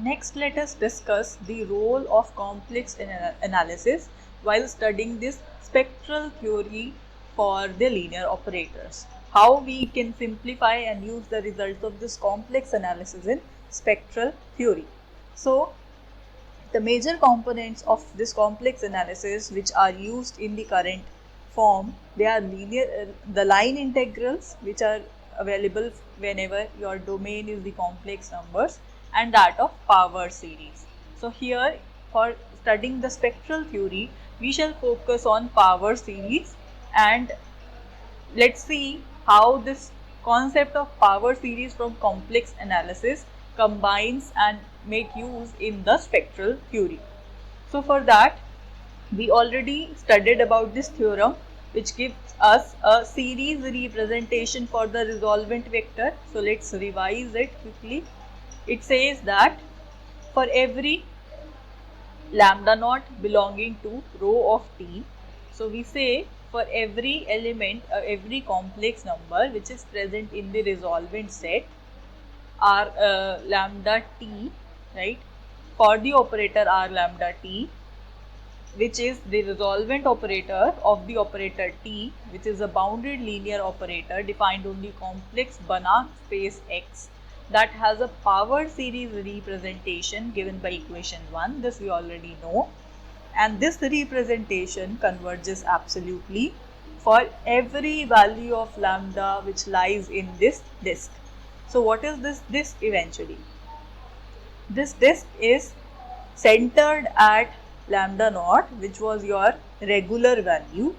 Next, let us discuss the role of complex analysis while studying this spectral theory for the linear operators. How we can simplify and use the results of this complex analysis in spectral theory. So, the major components of this complex analysis which are used in the current form, they are the line integrals which are available whenever your domain is the complex numbers, and that of power series. So here, for studying the spectral theory, we shall focus on power series, and let's see how this concept of power series from complex analysis combines and make use in the spectral theory. So for that, we already studied about this theorem which gives us a series representation for the resolvent vector. So let's revise it quickly. It says that for every lambda naught belonging to rho of T, so we say for every element, every complex number which is present in the resolvent set, R lambda T, right, for the operator R lambda T, which is the resolvent operator of the operator T, which is a bounded linear operator defined on the complex Banach space X, that has a power series representation given by equation 1. This we already know, and this representation converges absolutely for every value of lambda which lies in this disk. So what is this disk eventually? This disk is centered at lambda naught, which was your regular value,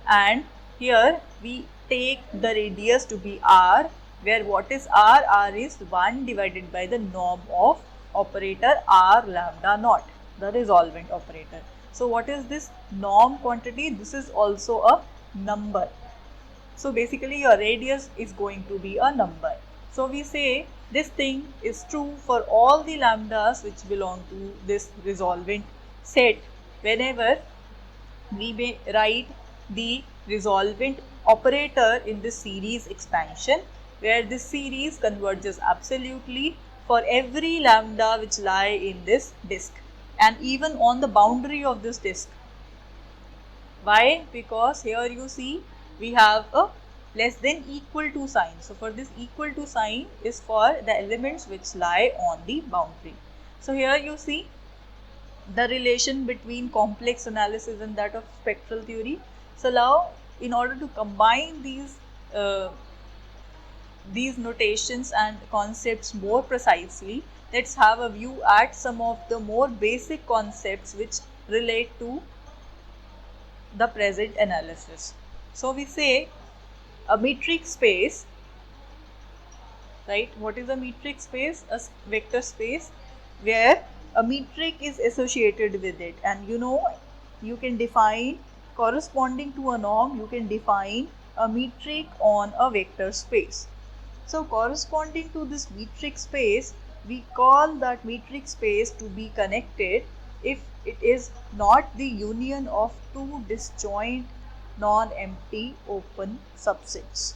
and here we take the radius to be r, where what is r? R is 1 divided by the norm of operator r lambda naught, the resolvent operator. So what is this norm quantity? This is also a number. So basically your radius is going to be a number. So we say this thing is true for all the lambdas which belong to this resolvent set whenever we may write the resolvent operator in this series expansion, where this series converges absolutely for every lambda which lie in this disk and even on the boundary of this disk. Why? Because here you see we have a less than equal to sign. So for this equal to sign is for the elements which lie on the boundary. So here you see the relation between complex analysis and that of spectral theory. So now, in order to combine these notations and concepts more precisely, let's have a view at some of the more basic concepts which relate to the present analysis. So we say a metric space, right? What is a metric space? A vector space where a metric is associated with it, and you can define corresponding to a norm, you can define a metric on a vector space. So corresponding to this metric space, we call that metric space to be connected if it is not the union of two disjoint non-empty open subsets.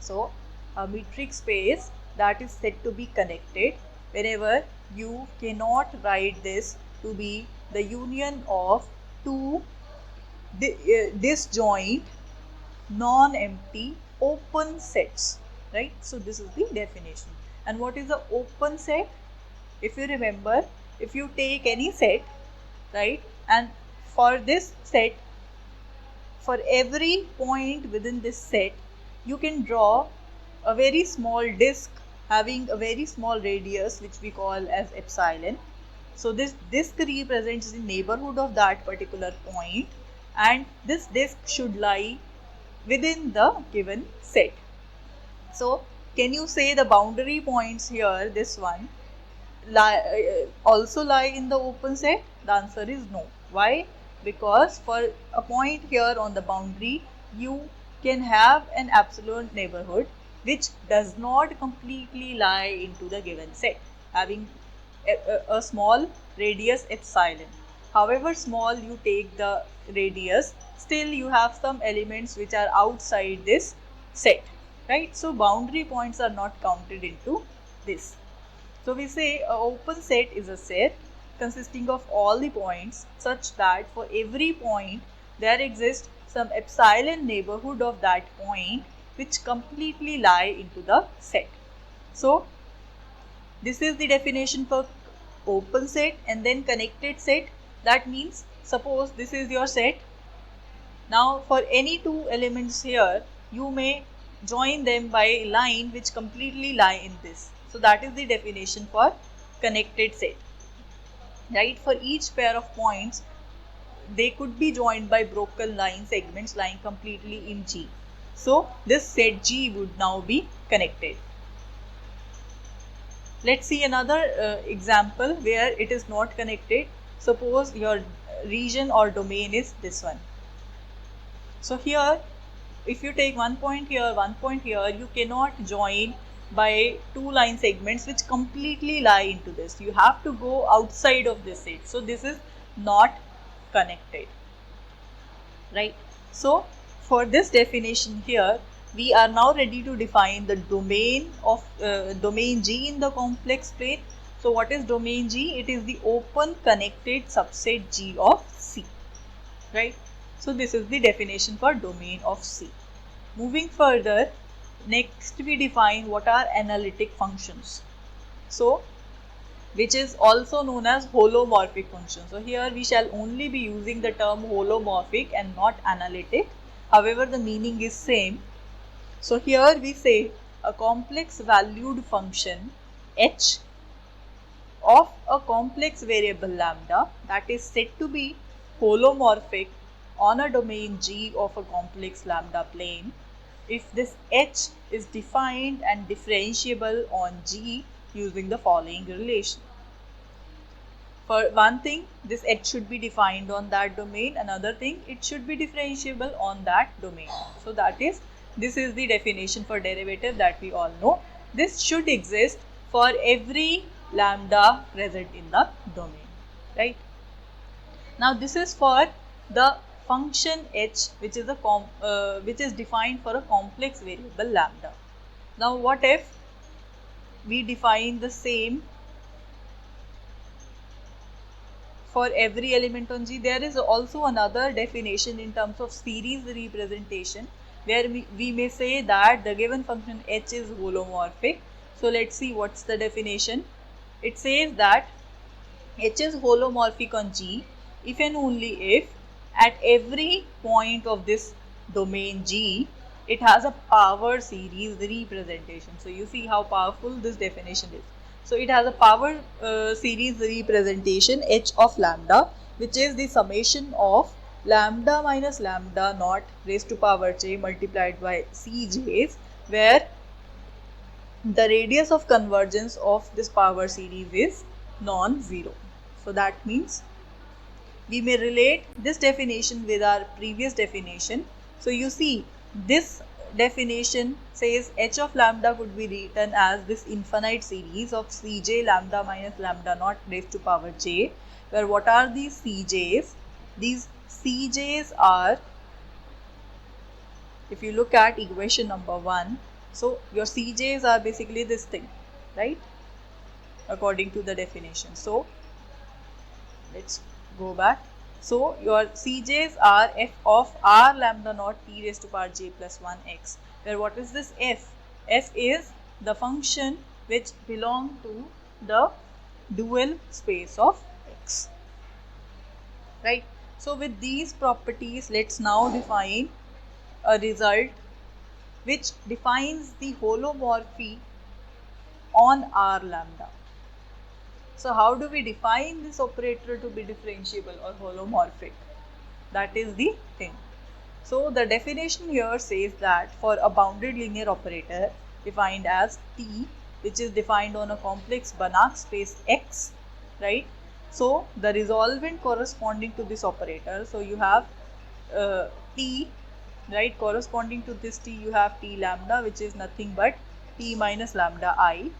So a metric space that is said to be connected whenever you cannot write this to be the union of two disjoint non-empty open sets, right? So this is the definition. And what is the open set? If you remember, if you take any set, right, and for this set, for every point within this set, you can draw a very small disk having a very small radius which we call as epsilon. So this disk represents the neighborhood of that particular point, and this disk should lie within the given set. So can you say the boundary points here, this one, also lie in the open set? The answer is no. Why? Because for a point here on the boundary, you can have an absolute neighborhood which does not completely lie into the given set, having a small radius epsilon. However small you take the radius, still you have some elements which are outside this set, right? So boundary points are not counted into this. So we say an open set is a set consisting of all the points such that for every point there exists some epsilon neighborhood of that point which completely lie into the set. So this is the definition for open set. And then connected set, that means suppose this is your set. Now for any two elements here, you may join them by a line which completely lie in this. So that is the definition for connected set. Right, for each pair of points they could be joined by broken line segments lying completely in G. So this set G would now be connected. Let's see another example where it is not connected. Suppose your region or domain is this one. So here, if you take one point here, you cannot join by two line segments which completely lie into this. You have to go outside of this set. So this is not connected, right? So for this definition here, we are now ready to define the domain of domain G in the complex plane. So what is domain G? It is the open connected subset G of C, right? So this is the definition for domain of C. Moving further, next we define what are analytic functions. So which is also known as holomorphic function. So here we shall only be using the term holomorphic and not analytic. However, the meaning is same. So here we say a complex valued function h of a complex variable lambda that is said to be holomorphic on a domain G of a complex lambda plane if this h is defined and differentiable on G using the following relation. For one thing, this h should be defined on that domain. Another thing, it should be differentiable on that domain. So this is the definition for derivative that we all know. This should exist for every lambda present in the domain, right? Now this is for the function h which is defined for a complex variable lambda. Now what if we define the same for every element on G? There is also another definition in terms of series representation where we may say that the given function h is holomorphic. So let's see what's the definition. It says that h is holomorphic on G if and only if at every point of this domain G it has a power series representation. So you see how powerful this definition is. So it has a power series representation h of lambda, which is the summation of lambda minus lambda naught raised to power j multiplied by cj's, where the radius of convergence of this power series is non-zero. So that means we may relate this definition with our previous definition. So you see this definition says h of lambda could be written as this infinite series of cj lambda minus lambda naught raised to power j, where what are these cj's? These cj's are, if you look at equation number 1, so your cj's are basically this thing, right, according to the definition. So let's go back. So your cj's are f of r lambda naught t raised to power j plus 1x, where what is this f? F is the function which belong to the dual space of x, right? So with these properties, let's now define a result which defines the holomorphy on r lambda. So how do we define this operator to be differentiable or holomorphic? That is the thing. So the definition here says that for a bounded linear operator defined as T, which is defined on a complex Banach space X, right? So the resolvent corresponding to this operator, so you have T, right, corresponding to this T you have T lambda, which is nothing but T minus lambda I.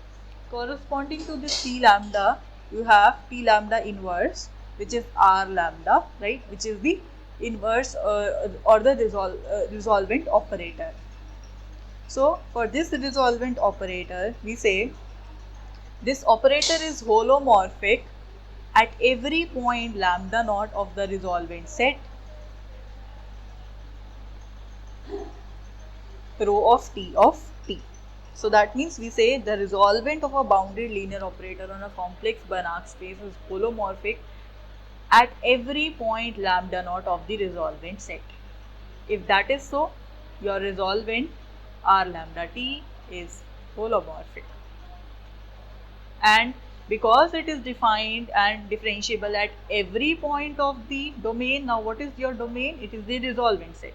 Corresponding to this T lambda, you have T lambda inverse, which is R lambda, right, which is the inverse or the resolvent operator. So for this resolvent operator, we say This operator is holomorphic at every point lambda naught of the resolvent set rho of t. So that means we say the resolvent of a bounded linear operator on a complex Banach space is holomorphic at every point lambda naught of the resolvent set. If that is so, your resolvent R lambda t is holomorphic. And because it is defined and differentiable at every point of the domain, now what is your domain? It is the resolvent set.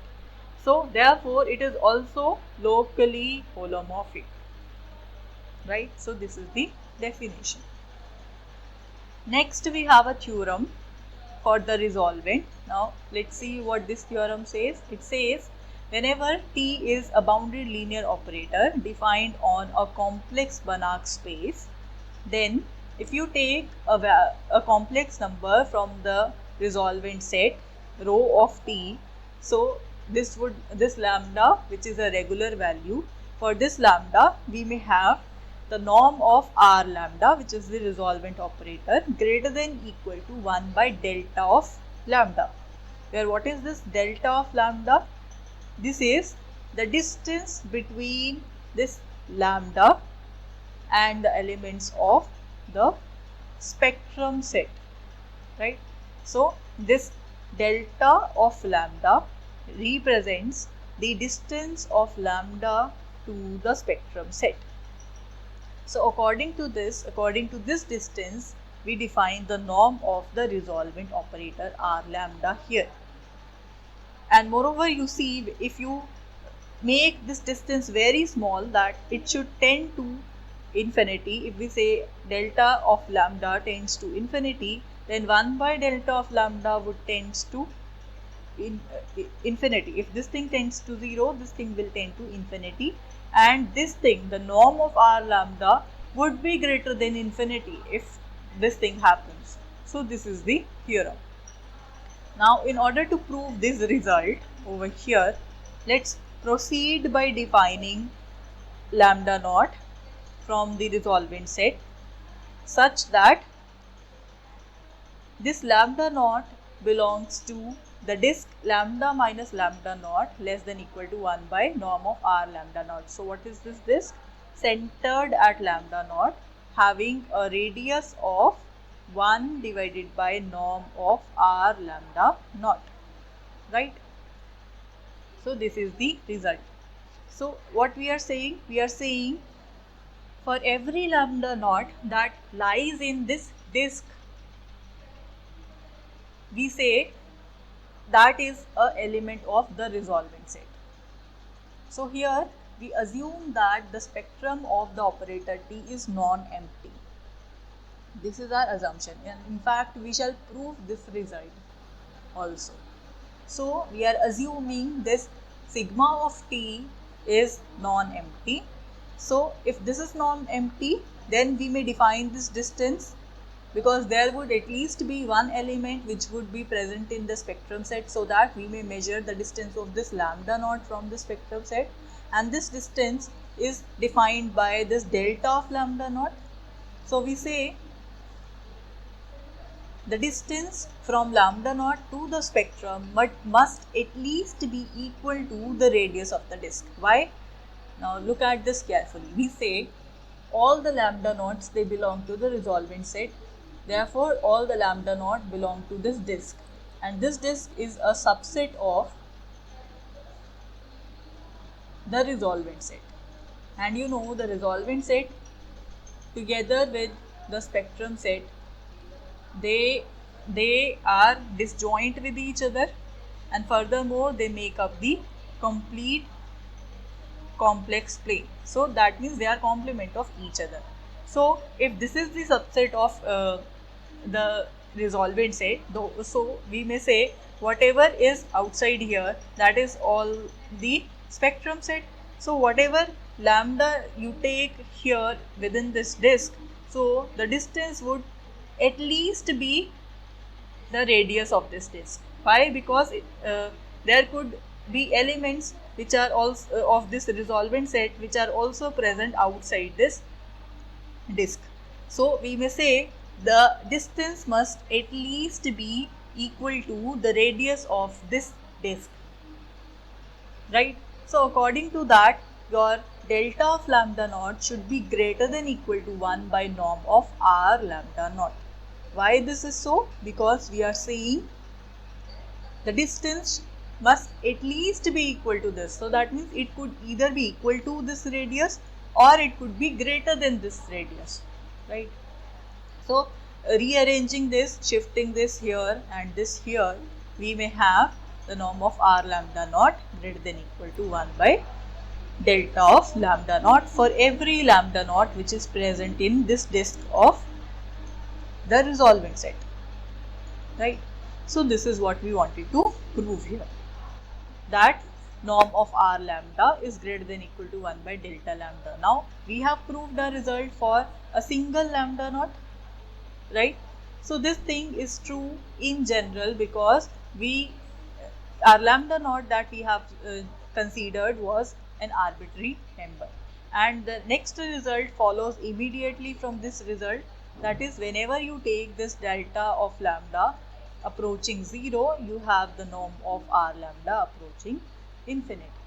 So therefore it is also locally holomorphic, right? So this is the definition. Next we have a theorem for the resolvent. Now let's see what this theorem says. It says whenever T is a bounded linear operator defined on a complex Banach space, then if you take a complex number from the resolvent set rho of T, so this lambda, which is a regular value, for this lambda we may have the norm of R lambda, which is the resolvent operator, greater than equal to 1 by delta of lambda, where what is this delta of lambda? This is the distance between this lambda and the elements of the spectrum set, right? So this delta of lambda represents the distance of lambda to the spectrum set. So according to this distance, we define the norm of the resolvent operator R lambda here. And moreover, you see, if you make this distance very small, that it should tend to infinity. If we say delta of lambda tends to infinity, then 1 by delta of lambda would tends to infinity. If this thing tends to 0, this thing will tend to infinity, and this thing, the norm of R lambda, would be greater than infinity if this thing happens. So this is the theorem. Now in order to prove this result over here, let's proceed by defining lambda naught from the resolvent set such that this lambda naught belongs to the disk lambda minus lambda naught less than equal to 1 by norm of R lambda naught. So what is this disk? Centered at lambda naught, having a radius of 1 divided by norm of R lambda naught, right? So this is the result. So what we are saying? We are saying for every lambda naught that lies in this disk, we say that is a element of the resolvent set. So here we assume that the spectrum of the operator T is non-empty. This is our assumption, and in fact we shall prove this result also. So we are assuming this sigma of T is non-empty. So if this is non-empty, then we may define this distance, because there would at least be one element which would be present in the spectrum set, so that we may measure the distance of this lambda naught from the spectrum set, and this distance is defined by this delta of lambda naught. So we say the distance from lambda naught to the spectrum must at least be equal to the radius of the disk. Why? Now look at this carefully. We say all the lambda naughts, they belong to the resolvent set. Therefore, all the lambda naught belong to this disk, and this disk is a subset of the resolvent set. And you know, the resolvent set together with the spectrum set, they are disjoint with each other, and furthermore they make up the complete complex plane. So that means they are complement of each other. So if this is the subset of the resolvent set, so we may say whatever is outside here, that is all the spectrum set. So whatever lambda you take here within this disk, so the distance would at least be the radius of this disk. Why? Because there could be elements which are also of this resolvent set which are also present outside this disk. So we may say the distance must at least be equal to the radius of this disk, right? So according to that, your delta of lambda naught should be greater than equal to 1 by norm of r lambda naught. Why this is so? Because we are saying the distance must at least be equal to this. So that means it could either be equal to this radius or it could be greater than this radius, right? So rearranging this, shifting this here and this here, we may have the norm of r lambda naught greater than equal to 1 by delta of lambda naught for every lambda naught which is present in this disk of the resolvent set, right? So this is what we wanted to prove here, that norm of r lambda is greater than equal to 1 by delta lambda. Now we have proved the result for a single lambda naught, right? So this thing is true in general because our lambda naught that we have considered was an arbitrary number, and the next result follows immediately from this result, that is whenever you take this delta of lambda approaching 0, you have the norm of r lambda approaching infinity.